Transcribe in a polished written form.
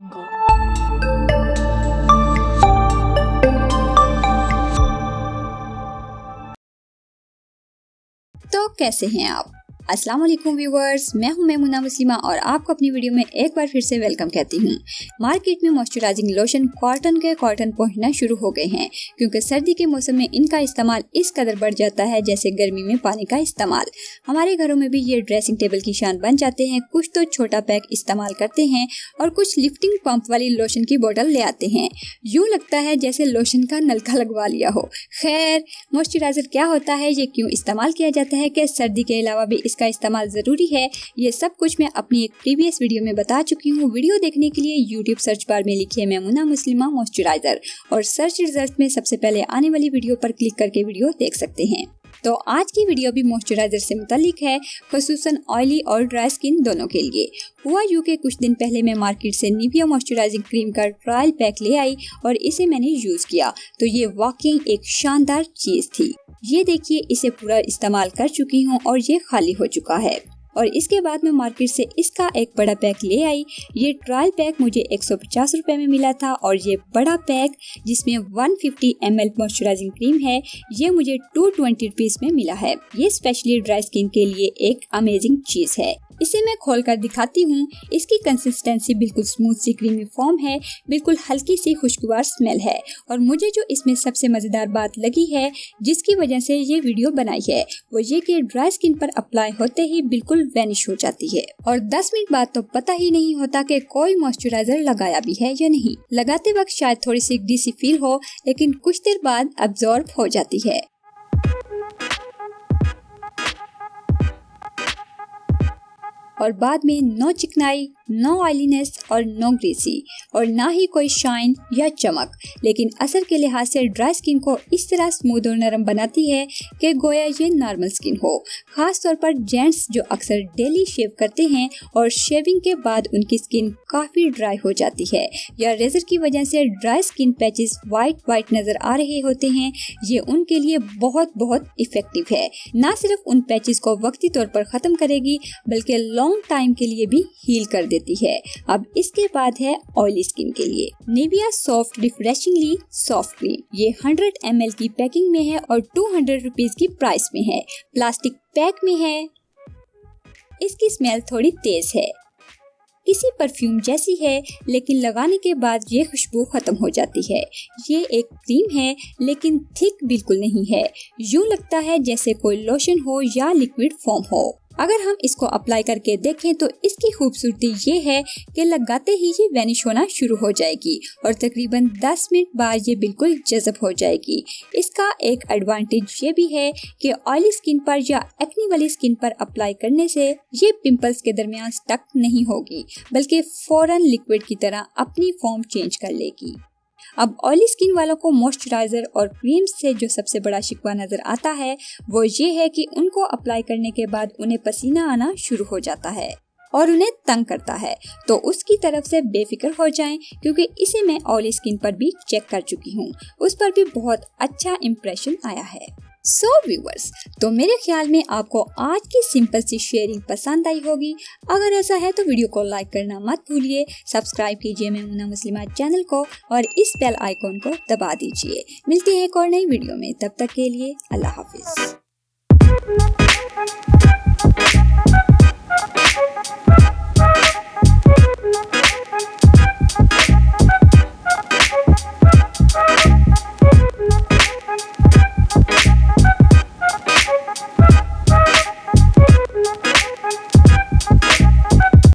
तो कैसे हैं आप? अस्सलाम वालेकुम व्यूवर्स, मैं हूं मैमुना मुस्लिमा और आपको अपनी वीडियो में एक बार फिर से वेलकम कहती हूं। मार्केट में मॉइस्चराइजिंग लोशन कॉटन पहुंचना शुरू हो गए हैं क्योंकि सर्दी के मौसम में इनका इस्तेमाल इस कदर बढ़ जाता है जैसे गर्मी में पानी का इस्तेमाल। हमारे घरों में भी ये ड्रेसिंग टेबल की शान बन जाते हैं। कुछ तो छोटा पैक इस्तेमाल करते हैं और कुछ लिफ्टिंग पंप वाली लोशन की बोतल ले आते हैं। यूँ लगता है जैसे लोशन का नलका लगवा लिया हो। खैर, मॉइस्चराइजर क्या होता है, ये क्यों इस्तेमाल किया जाता है, कि सर्दी के अलावा भी इसका इस्तेमाल जरूरी है, ये सब कुछ मैं अपनी एक प्रीवियस वीडियो में बता चुकी हूँ। वीडियो देखने के लिए यूट्यूब सर्च बार में लिखिए मैमुना मुस्लिमा मॉइस्चराइजर और सर्च रिजल्ट में सबसे पहले आने वाली वीडियो पर क्लिक करके वीडियो देख सकते हैं। तो आज की वीडियो भी मॉइस्चराइजर से मुतालिक है, खुसूसन ऑयली और ड्राई स्किन दोनों के लिए। हुआ यूं के कुछ दिन पहले मैं मार्केट से निविया मॉइस्चराइजिंग क्रीम का ट्रायल पैक ले आई और इसे मैंने यूज किया तो ये वाकई एक शानदार चीज थी। ये देखिए, इसे पूरा इस्तेमाल कर चुकी हूँ और ये खाली हो चुका है। और इसके बाद मैं मार्केट से इसका एक बड़ा पैक ले आई। ये ट्रायल पैक मुझे 150 रुपए में मिला था और ये बड़ा पैक जिसमें 150 ml मॉइस्चराइजिंग क्रीम है, ये मुझे 220 रुपीज में मिला है। ये स्पेशली ड्राई स्किन के लिए एक अमेजिंग चीज है। इसे मैं खोलकर दिखाती हूँ। इसकी कंसिस्टेंसी बिल्कुल स्मूथ सी क्रीमी फॉर्म है, बिल्कुल हल्की सी खुशबूदार स्मेल है। और मुझे जो इसमें सबसे मजेदार बात लगी है, जिसकी वजह से ये वीडियो बनाई है, वो ये कि ड्राई स्किन पर अप्लाई होते ही बिल्कुल वैनिश हो जाती है और 10 मिनट बाद तो पता ही नहीं होता कि कोई मॉइस्चराइजर लगाया भी है या नहीं। लगाते वक्त शायद थोड़ी सी ग्रीसी फील हो, लेकिन कुछ देर बाद अब्जॉर्ब हो जाती है। और बाद में नो चिकनाई, नो ऑयलीनेस और नो ग्रीसी और ना ही कोई शाइन या चमक, लेकिन असर के लिहाज से ड्राई स्किन को इस तरह स्मूथ और नरम बनाती है कि गोया ये नॉर्मल स्किन हो। खास तौर पर जेंट्स जो अक्सर डेली शेव करते हैं और शेविंग के बाद उनकी स्किन काफी ड्राई हो जाती है या रेजर की वजह से ड्राई स्किन पैचेस वाइट नजर आ रहे होते हैं, ये उनके लिए बहुत इफेक्टिव है। ना सिर्फ उन पैचेस को वक्ती तौर पर खत्म करेगी बल्कि लॉन्ग टाइम के लिए भी हील कर देती है। अब इसके बाद है ऑयली स्किन के लिए निविया सॉफ्ट रिफ्रेशिंगली सॉफ्ट क्रीम। ये 100 ml की पैकिंग में है और 200 रुपीज की प्राइस में है। प्लास्टिक पैक में है। इसकी स्मेल थोड़ी तेज है, किसी परफ्यूम जैसी है, लेकिन लगाने के बाद ये खुशबू खत्म हो जाती है। ये एक क्रीम है लेकिन थिक बिल्कुल नहीं है। यूं लगता है जैसे कोई लोशन हो या लिक्विड फॉर्म हो। अगर हम इसको अप्लाई करके देखें तो इसकी खूबसूरती ये है कि लगाते ही ये वैनिश होना शुरू हो जाएगी और तकरीबन 10 मिनट बाद ये बिल्कुल जज़ब हो जाएगी। इसका एक एडवांटेज ये भी है कि ऑयली स्किन पर या एक्ने वाली स्किन पर अप्लाई करने से ये पिंपल्स के दरमियान स्टक नहीं होगी बल्कि फौरन लिक्विड की तरह अपनी फॉर्म चेंज कर लेगी। अब ऑयली स्किन वालों को मॉइस्चराइजर और क्रीम से जो सबसे बड़ा शिकवा नजर आता है वो ये है कि उनको अप्लाई करने के बाद उन्हें पसीना आना शुरू हो जाता है और उन्हें तंग करता है। तो उसकी तरफ से बेफिक्र हो जाएं क्योंकि इसे मैं ऑयली स्किन पर भी चेक कर चुकी हूँ, उस पर भी बहुत अच्छा इम्प्रेशन आया है। सो व्यूअर्स, तो मेरे ख्याल में आपको आज की सिंपल सी शेयरिंग पसंद आई होगी। अगर ऐसा है तो वीडियो को लाइक करना मत भूलिए, सब्सक्राइब कीजिए मैमुना मुस्लिमा चैनल को और इस बेल आइकॉन को दबा दीजिए। मिलते हैं एक और नई वीडियो में, तब तक के लिए अल्लाह हाफिज।